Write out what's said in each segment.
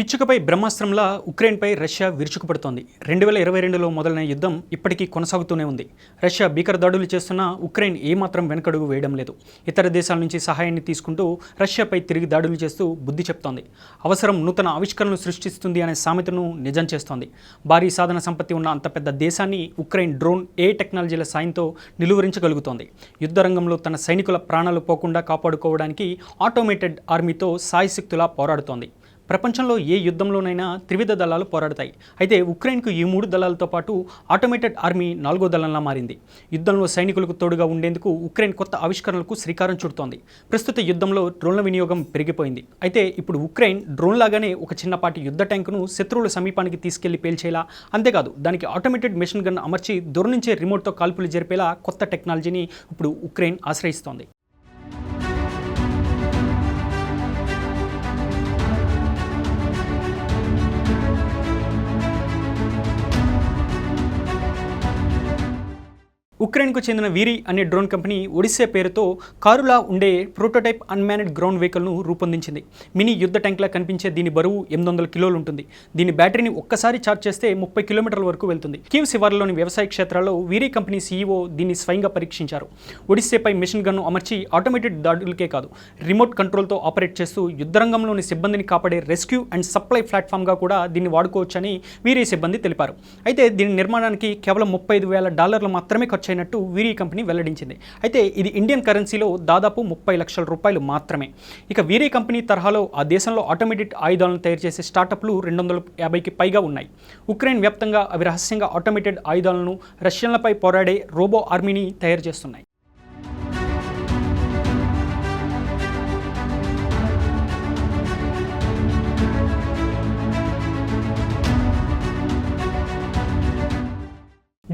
పిచ్చుకపై బ్రహ్మాస్త్రంలా ఉక్రెయిన్పై Russia విరుచుకుపడుతోంది. 2022లో మొదలైన యుద్ధం ఇప్పటికీ కొనసాగుతూనే ఉంది. రష్యా భీకర దాడులు చేస్తున్నా ఉక్రెయిన్ ఏమాత్రం వెనకడుగు వేయడం లేదు. ఇతర దేశాల నుంచి సహాయాన్ని తీసుకుంటూ రష్యాపై తిరిగి దాడులు చేస్తూ బుద్ధి చెప్తోంది. అవసరం నూతన ఆవిష్కరణలు సృష్టిస్తుంది అనే సామెతను నిజం చేస్తోంది. భారీ సాధన సంపత్తి ఉన్న అంత పెద్ద దేశాన్ని ఉక్రెయిన్ డ్రోన్, ఏ టెక్నాలజీల సాయంతో నిలువరించగలుగుతోంది. యుద్ధ రంగంలో తన సైనికుల ప్రాణాలు పోకుండా కాపాడుకోవడానికి ఆటోమేటెడ్ ఆర్మీతో సాయశక్తులా పోరాడుతోంది. ప్రపంచంలో ఏ యుద్ధంలోనైనా త్రివిధ దళాలు పోరాడతాయి. అయితే ఉక్రెయిన్కు ఈ 3 దళాలతో పాటు ఆటోమేటెడ్ ఆర్మీ 4వ దళంలా మారింది. యుద్ధంలో సైనికులకు తోడుగా ఉండేందుకు ఉక్రెయిన్ కొత్త ఆవిష్కరణలకు శ్రీకారం చుడుతోంది. ప్రస్తుత యుద్ధంలో డ్రోన్ల వినియోగం పెరిగిపోయింది. అయితే ఇప్పుడు ఉక్రెయిన్ డ్రోన్ లాగానే ఒక చిన్నపాటి యుద్ధ ట్యాంకును శత్రువుల సమీపానికి తీసుకెళ్లి పేల్చేలా, అంతేకాదు దానికి ఆటోమేటెడ్ మెషిన్ గన్ అమర్చి దూరం నుంచే రిమోట్తో కాల్పులు జరిపేలా కొత్త టెక్నాలజీని ఇప్పుడు ఉక్రెయిన్ ఆశ్రయిస్తోంది. ఉక్రెయిన్కు చెందిన వీరి అనే డ్రోన్ కంపెనీ ఒడిస్సే పేరుతో కారులా ఉండే ప్రోటోటైప్ అన్మాన్డ్ గ్రౌండ్ వెహికల్ను రూపొందించింది. మినీ యుద్ధ ట్యాంక్లా కనిపించే దీని బరువు 800 కిలోలు ఉంటుంది. దీని బ్యాటరీని ఒక్కసారి ఛార్జ్ చేస్తే 30 కిలోమీటర్ల వరకు వెళ్తుంది. కీవ్ శివార్లలోని వ్యవసాయ క్షేత్రాల్లో వీరి కంపెనీ సీఈఓ దీన్ని స్వయంగా పరీక్షించారు. ఒడిస్సేపై మెషిన్ గన్ను అమర్చి ఆటోమేటెడ్ దాడులకే కాదు, రిమోట్ కంట్రోల్తో ఆపరేట్ చేస్తూ యుద్ధరంగంలోని సిబ్బందిని కాపాడే రెస్క్యూ అండ్ సప్లై ప్లాట్ఫామ్గా కూడా దీన్ని వాడుకోవచ్చని వీరి సిబ్బంది తెలిపారు. అయితే దీని నిర్మాణానికి కేవలం $35,000 మాత్రమే ఖర్చు అయినట్టు వీరి కంపెనీ వెల్లడించింది. అయితే ఇది ఇండియన్ కరెన్సీలో దాదాపు 30 లక్షల రూపాయలు మాత్రమే. ఇక వీరి కంపెనీ తరహాలో ఆ దేశంలో ఆటోమేటెడ్ ఆయుధాలను తయారు చేసే స్టార్టప్లు 250కి పైగా ఉన్నాయి. ఉక్రెయిన్ వ్యాప్తంగా అవి రహస్యంగా ఆటోమేటెడ్ ఆయుధాలను, రష్యన్లపై పోరాడే రోబో ఆర్మీని తయారు చేస్తున్నాయి.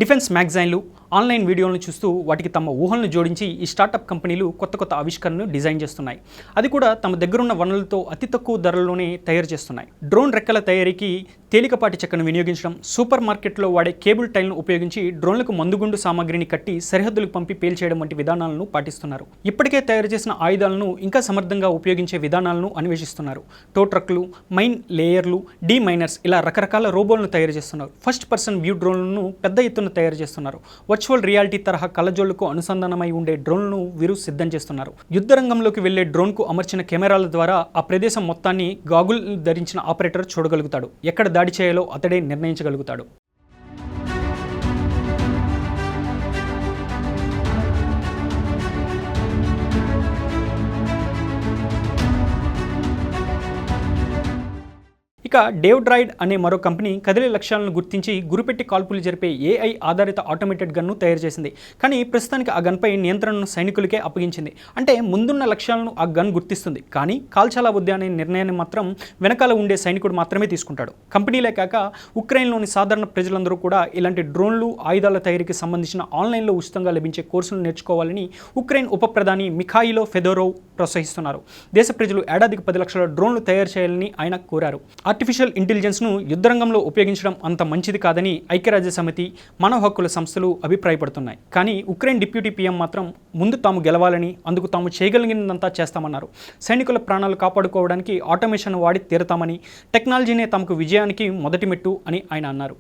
డిఫెన్స్ మ్యాగజైన్లు, ఆన్లైన్ వీడియోలను చూస్తూ వాటికి తమ ఊహలను జోడించి ఈ స్టార్టప్ కంపెనీలు కొత్త ఆవిష్కరణను డిజైన్ చేస్తున్నాయి. అది కూడా తమ దగ్గరున్న వనరులతో అతి తక్కువ ధరల్లోనే తయారు చేస్తున్నాయి. డ్రోన్ రెక్కల తయారీకి తేలికపాటి చెక్కను వినియోగించడం, సూపర్ మార్కెట్లో వాడే కేబుల్ టైల్ను ఉపయోగించి డ్రోన్లకు మందుగుండు సామాగ్రిని కట్టి సరిహద్దులకు పంపి పేల్చేయడం వంటి విధానాలను పాటిస్తున్నారు. ఇప్పటికే తయారు చేసిన ఆయుధాలను ఇంకా సమర్థంగా ఉపయోగించే విధానాలను అన్వేషిస్తున్నారు. టో ట్రక్లు, మైన్ లేయర్లు, డీ మైనర్స్ ఇలా రకరకాల రోబోలను తయారు చేస్తున్నారు. ఫస్ట్ పర్సన్ వ్యూ డ్రోన్లను పెద్ద ఎత్తున తయారు చేస్తున్నారు. వర్చువల్ రియాలిటీ తరహా కళ్ళజోళ్లకు అనుసంధానమై ఉండే డ్రోన్లను వీరు సిద్ధం చేస్తున్నారు. యుద్ధ రంగంలోకి వెళ్లే డ్రోన్కు అమర్చిన కెమెరాల ద్వారా ఆ ప్రదేశం మొత్తాన్ని గాగుల్ ధరించిన ఆపరేటర్ చూడగలుగుతాడు. ఎక్కడ దాడి చేయాలో అతడే నిర్ణయించగలుగుతాడు. ఇక డేవ్ డ్రాయిడ్ అనే మరో కంపెనీ కదిలే లక్ష్యాలను గుర్తించి గురిపెట్టి కాల్పులు జరిపే ఏఐ ఆధారిత ఆటోమేటెడ్ గన్ను తయారు చేసింది. కానీ ప్రస్తుతానికి ఆ గన్పై నియంత్రణను సైనికులకే అప్పగించింది. అంటే ముందున్న లక్ష్యాలను ఆ గన్ గుర్తిస్తుంది, కానీ కాల్చాలా వద్దా అనే నిర్ణయాన్ని మాత్రం వెనకాల ఉండే సైనికుడు మాత్రమే తీసుకుంటాడు. కంపెనీలే కాక ఉక్రెయిన్లోని సాధారణ ప్రజలందరూ కూడా ఇలాంటి డ్రోన్లు, ఆయుధాల తయారీకి సంబంధించిన ఆన్లైన్లో ఉచితంగా లభించే కోర్సులు నేర్చుకోవాలని ఉక్రెయిన్ ఉప ప్రధాని మిఖాయిలో ఫెదోరోవ్ ప్రోత్సహిస్తున్నారు. దేశ ప్రజలు ఏడాదికి 10 లక్షల డ్రోన్లు తయారు చేయాలని ఆయన కోరారు. ఆర్టిఫిషియల్ ఇంటెలిజెన్స్ను యుద్ధరంగంలో ఉపయోగించడం అంత మంచిది కాదని ఐక్యరాజ్య సమితి, మానవ హక్కుల సంస్థలు అభిప్రాయపడుతున్నాయి. కానీ ఉక్రెయిన్ డిప్యూటీ పీఎం మాత్రం ముందు తాము గెలవాలని, అందుకు తాము చేయగలిగినంతా చేస్తామన్నారు. సైనికుల ప్రాణాలు కాపాడుకోవడానికి ఆటోమేషన్ వాడి తీరతామని, టెక్నాలజీనే తమకు విజయానికి మొదటి మెట్టు అని ఆయన అన్నారు.